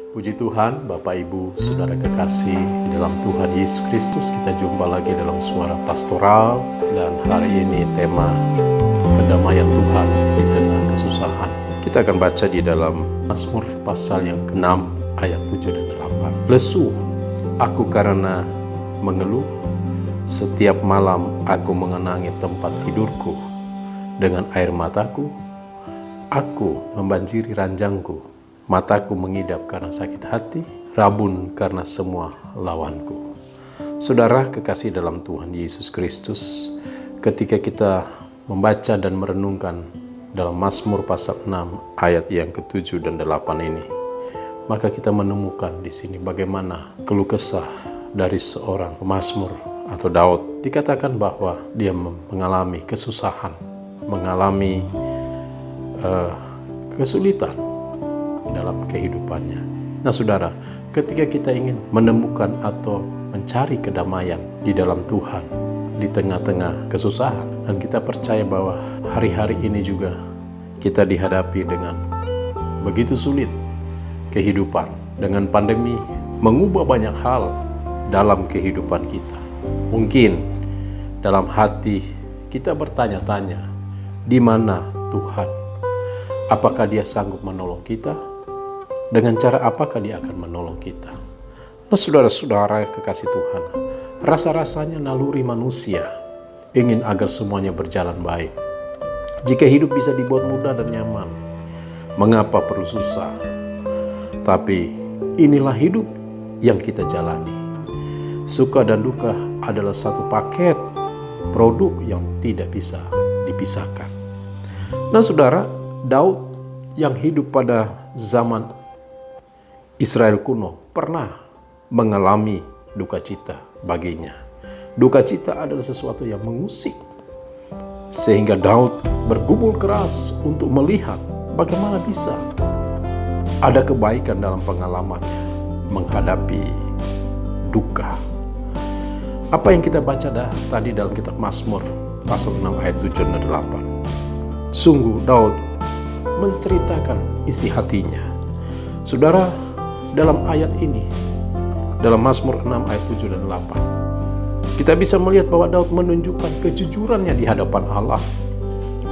Puji Tuhan, Bapak Ibu, Saudara kekasih dalam Tuhan Yesus Kristus, kita jumpa lagi dalam Suara Pastoral, dan hari ini tema kedamaian Tuhan di tengah kesusahan. Kita akan baca di dalam Mazmur pasal yang ke-6 ayat 7 dan 8. Lesu aku karena mengeluh, setiap malam aku mengenangi tempat tidurku. Dengan air mataku, aku membanjiri ranjangku. Mataku mengidap karena sakit hati, rabun karena semua lawanku. Saudara kekasih dalam Tuhan Yesus Kristus, ketika kita membaca dan merenungkan dalam Mazmur pasal 6 ayat yang ke-7 dan 8 ini, maka kita menemukan di sini bagaimana keluh kesah dari seorang pemazmur atau Daud. Dikatakan bahwa dia mengalami kesusahan, mengalami kesulitan dalam kehidupannya. Nah saudara, ketika kita ingin menemukan atau mencari kedamaian di dalam Tuhan di tengah-tengah kesusahan, dan kita percaya bahwa hari-hari ini juga kita dihadapi dengan begitu sulit kehidupan, dengan pandemi mengubah banyak hal dalam kehidupan kita. Mungkin dalam hati kita bertanya-tanya, di mana Tuhan? Apakah Dia sanggup menolong kita? Dengan cara apakah Dia akan menolong kita? Nah saudara-saudara kekasih Tuhan, rasa-rasanya naluri manusia ingin agar semuanya berjalan baik. Jika hidup bisa dibuat mudah dan nyaman, mengapa perlu susah? Tapi inilah hidup yang kita jalani. Suka dan duka adalah satu paket produk yang tidak bisa dipisahkan. Nah saudara, Daud yang hidup pada zaman Israel kuno pernah mengalami duka cita baginya. Duka cita adalah sesuatu yang mengusik, sehingga Daud bergumul keras untuk melihat bagaimana bisa ada kebaikan dalam pengalamannya menghadapi duka. Apa yang kita baca tadi dalam kitab Mazmur pasal 6 ayat 7 dan 8. Sungguh Daud menceritakan isi hatinya. Saudara, dalam ayat ini, dalam Mazmur 6 ayat 7 dan 8, kita bisa melihat bahwa Daud menunjukkan kejujurannya di hadapan Allah.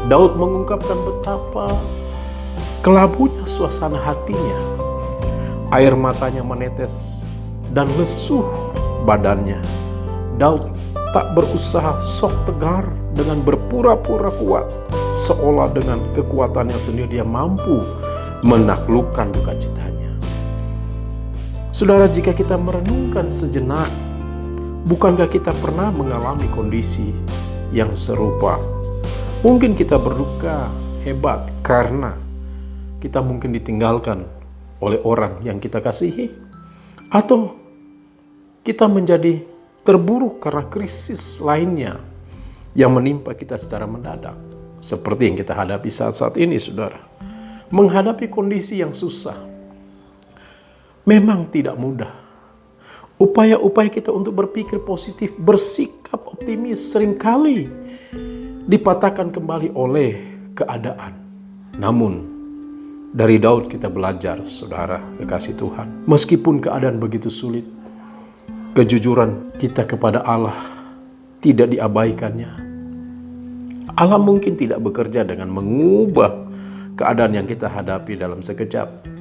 Daud mengungkapkan betapa kelabunya suasana hatinya. Air matanya menetes dan lesuh badannya. Daud tak berusaha sok tegar dengan berpura-pura kuat, seolah dengan kekuatannya sendiri dia mampu menaklukkan duka citanya. Saudara, jika kita merenungkan sejenak, bukankah kita pernah mengalami kondisi yang serupa? Mungkin kita berduka hebat karena kita mungkin ditinggalkan oleh orang yang kita kasihi, atau kita menjadi terburuk karena krisis lainnya yang menimpa kita secara mendadak, seperti yang kita hadapi saat-saat ini. Saudara, menghadapi kondisi yang susah memang tidak mudah. Upaya-upaya kita untuk berpikir positif, bersikap optimis seringkali dipatahkan kembali oleh keadaan. Namun dari Daud kita belajar, saudara kekasih Tuhan, meskipun keadaan begitu sulit, kejujuran kita kepada Allah tidak diabaikannya. Allah mungkin tidak bekerja dengan mengubah keadaan yang kita hadapi dalam sekejap.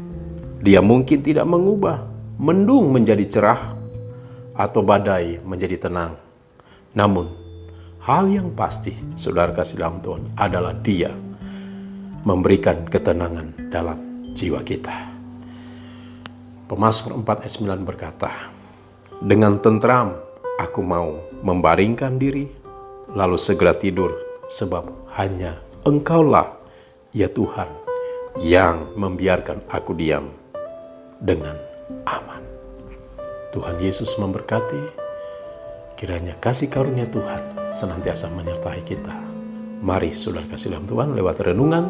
Dia mungkin tidak mengubah mendung menjadi cerah atau badai menjadi tenang. Namun, hal yang pasti, saudara kasih dalam Tuhan, adalah Dia memberikan ketenangan dalam jiwa kita. Pemazmur 4 ayat 9 berkata, dengan tentram aku mau membaringkan diri, lalu segera tidur, sebab hanya Engkaulah, ya Tuhan, yang membiarkan aku diam dengan aman. Tuhan Yesus memberkati. Kiranya kasih karunia Tuhan senantiasa menyertai kita. Mari saudara kasih dalam Tuhan, lewat renungan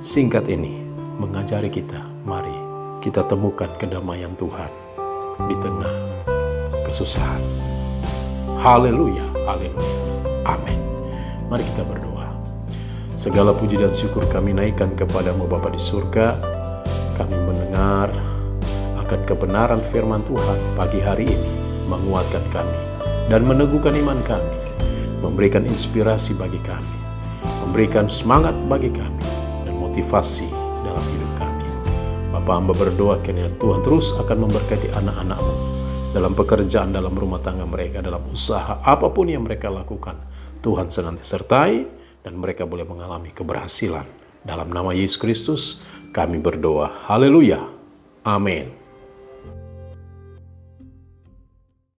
singkat ini mengajari kita, mari kita temukan kedamaian Tuhan di tengah kesusahan. Haleluya, haleluya, amin. Mari kita berdoa. Segala puji dan syukur kami naikkan kepadamu Bapa di surga. Kami mendengar akan kebenaran firman Tuhan pagi hari ini, menguatkan kami dan meneguhkan iman kami, memberikan inspirasi bagi kami, memberikan semangat bagi kami, dan motivasi dalam hidup kami. Bapa, hamba berdoa kiranya Tuhan terus akan memberkati anak-anak-Mu dalam pekerjaan, dalam rumah tangga mereka, dalam usaha, apapun yang mereka lakukan. Tuhan senantiasa sertai dan mereka boleh mengalami keberhasilan. Dalam nama Yesus Kristus kami berdoa. Haleluya. Amin.